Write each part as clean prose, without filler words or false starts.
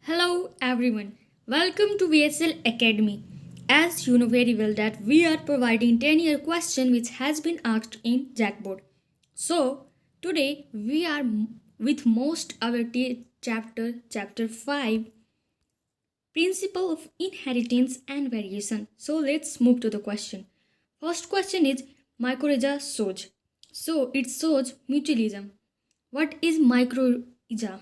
Hello everyone. Welcome to VSL Academy. As you know very well that we are providing 10-year question which has been asked in Jackboard. So today we are with most our chapter 5 principle of inheritance and variation. So let's move to the question. First question is mycorrhiza shows. So it shows mutualism. What is mycorrhiza?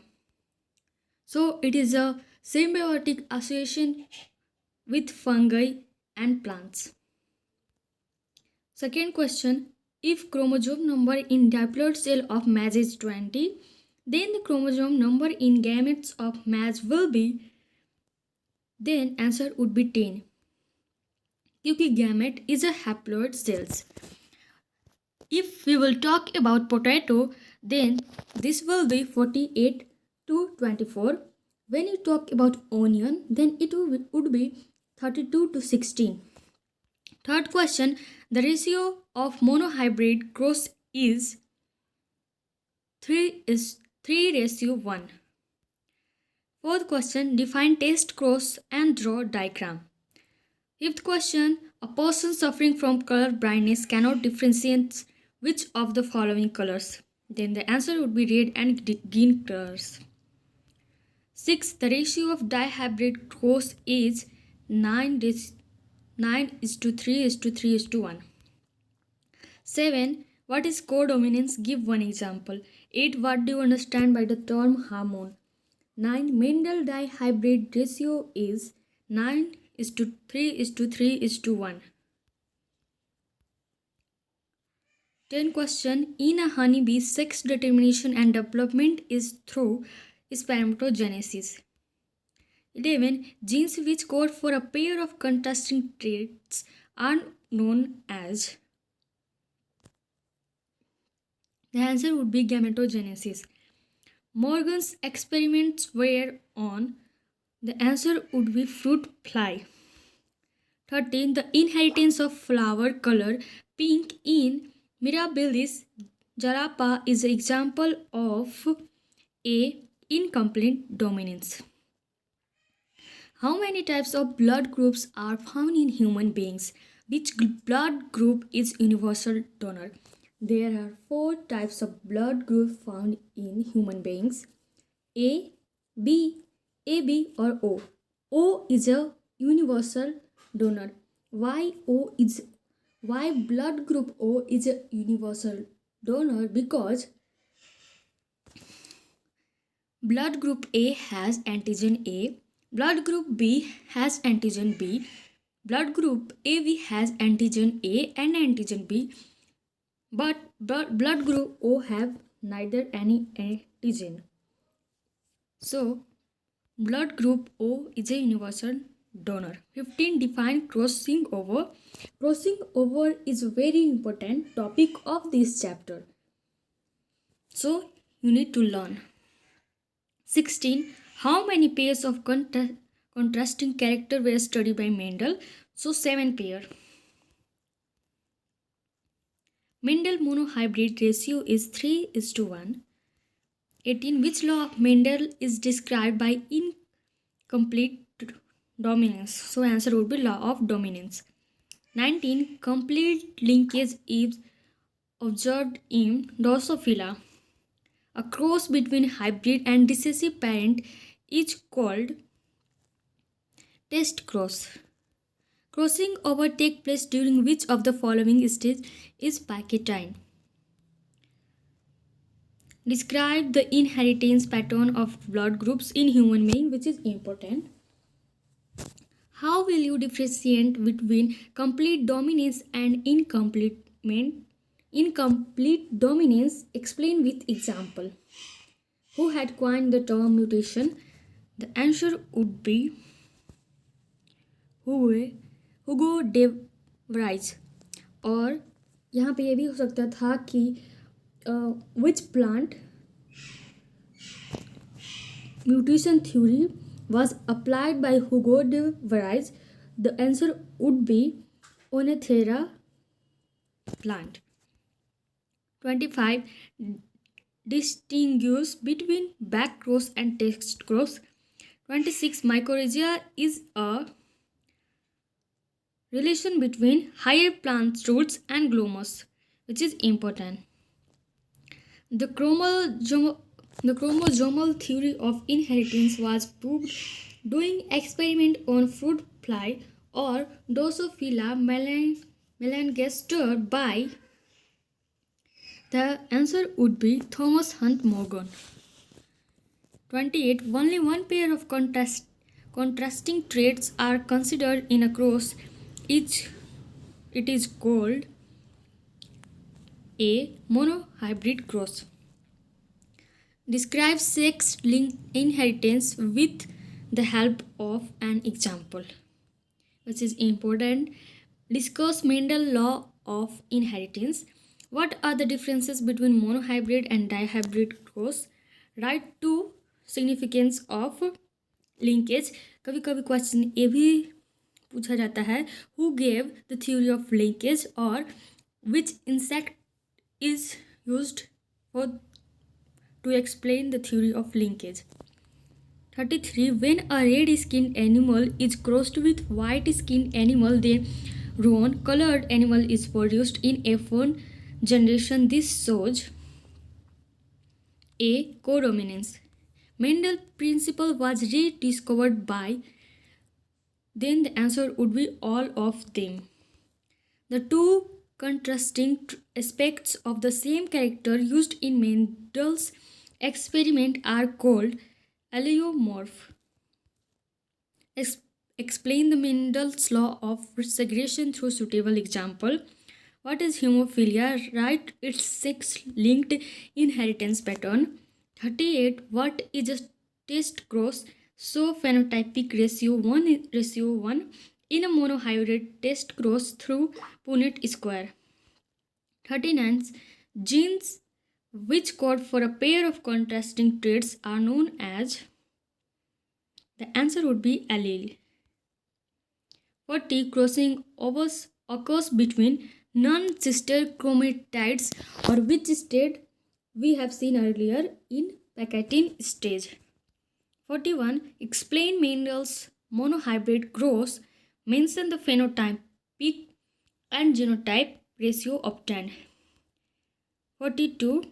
So it is a symbiotic association with fungi and plants. Second question, if chromosome number in diploid cell of match is 20, then the chromosome number in gametes of match will be, then answer would be 10. क्योंकि gamete is a haploid cells. If we will talk about potato, then this will be 48 to 24. When you talk about onion, then it would be 32 to 16. Third question, the ratio of monohybrid cross is 3:1. Fourth question, define test cross and draw diagram. Fifth question, a person suffering from color blindness cannot differentiate which of the following colors. Then the answer would be red and green colors. Sixth, the ratio of dihybrid cross is 9:3:3:1. 7. What is codominance? Give one example. 8. What do you understand by the term hormone? 9. Mendel dihybrid ratio is 9:3:3:1. 10. Question. In a honeybee, sex determination and development is through spermatogenesis. 11. Genes which code for a pair of contrasting traits are known as. The answer would be gametogenesis. Morgan's experiments were on. The answer would be fruit fly. 13. The inheritance of flower color pink in Mirabilis jarapa is an example of a incomplete dominance. How many types of blood groups are found in human beings? Which blood group is universal donor? There are 4 types of blood group found in human beings: A, B, AB or O. O is a universal donor. Why blood group O is a universal donor? Because blood group A has antigen A, blood group B has antigen B, blood group AB has antigen A and antigen B, but blood group O have neither any antigen. So blood group O is a universal donor. 15. Define crossing over. Crossing over is a very important topic of this chapter, so you need to learn. 16. How many pairs of contrasting character were studied by Mendel? So 7 pair. Mendel monohybrid ratio is 3:1. 18. Which law of Mendel is described by incomplete dominance? So answer would be law of dominance. 19. Complete linkage is observed in Drosophila. A cross between hybrid and recessive parent is called test cross. Crossing over takes place during which of the following stage is Paketine? Describe the inheritance pattern of blood groups in human being, which is important. How will you differentiate between complete dominance and incomplete dominance? Explain with example. Who had coined the term mutation? The answer would be Hugo de Vries. और यहाँ पे ये भी हो सकता था कि which plant mutation theory was applied by Hugo de Vries? The answer would be Oenothera plant. 25. Distinguish between back cross and test cross. 26. Mycorrhiza is a relation between higher plant roots and glomus, which is important. The chromosomal theory of inheritance was proved doing experiment on fruit fly or Drosophila melanogaster by. The answer would be Thomas Hunt Morgan. 28. Only one pair of contrasting traits are considered in a cross. It is called a monohybrid cross. Describe sex-linked inheritance with the help of an example, which is important. Discuss Mendel's law of inheritance. What are the differences between monohybrid and dihybrid cross? Write two significance of linkage. कभी कभी question ये भी पूछा जाता है, who gave the theory of linkage, or which insect is used to explain the theory of linkage. 33. When a red-skinned animal is crossed with white-skinned animal, then roan-colored animal is produced in F1 generation. This shows a codominance. Mendel's principle was rediscovered by. Then the answer would be all of them. The two contrasting aspects of the same character used in Mendel's experiment are called allelomorph. Explain the Mendel's law of segregation through suitable example. What is hemophilia? Write its sex-linked inheritance pattern. 38. What is a test cross? So phenotypic ratio 1:1 in a monohybrid test cross through Punnett square. 39. Genes which code for a pair of contrasting traits are known as. The answer would be allele. 40. Crossing occurs between non-sister chromatids, or which state we have seen earlier in Pachytene stage. 41. Explain Mendel's monohybrid cross. Mention the phenotypic and genotype ratio obtained. 42.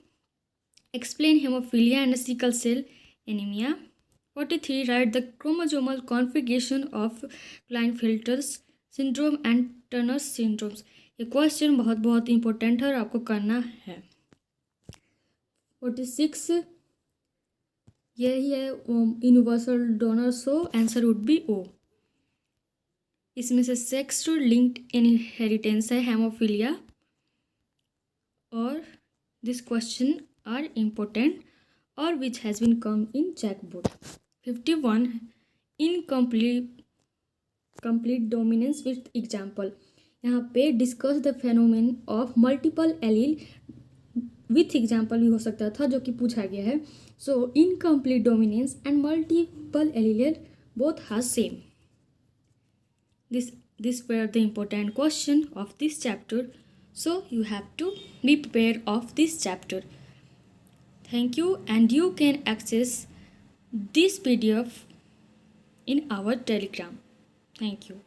Explain hemophilia and sickle cell anemia. 43. Write the chromosomal configuration of Klinefelter's syndrome and Turner's syndromes. ये question बहुत important है और आपको करना है. 46. यही है universal donor, so answer would be O. इसमें से सेक्स लिंक्ड इनहेरिटेंस है हेमोफीलिया, और दिस क्वेश्चन आर इम्पोर्टेंट और which has been come in checkbook. 51. Incomplete dominance with example. यहाँ पे discuss the phenomenon of multiple allele with example भी हो सकता था, जो कि पूछा गया है. So incomplete dominance and multiple allele both have same. This were the important question of this chapter, so you have to be prepared of this chapter. Thank you, and you can access this PDF in our Telegram. Thank you.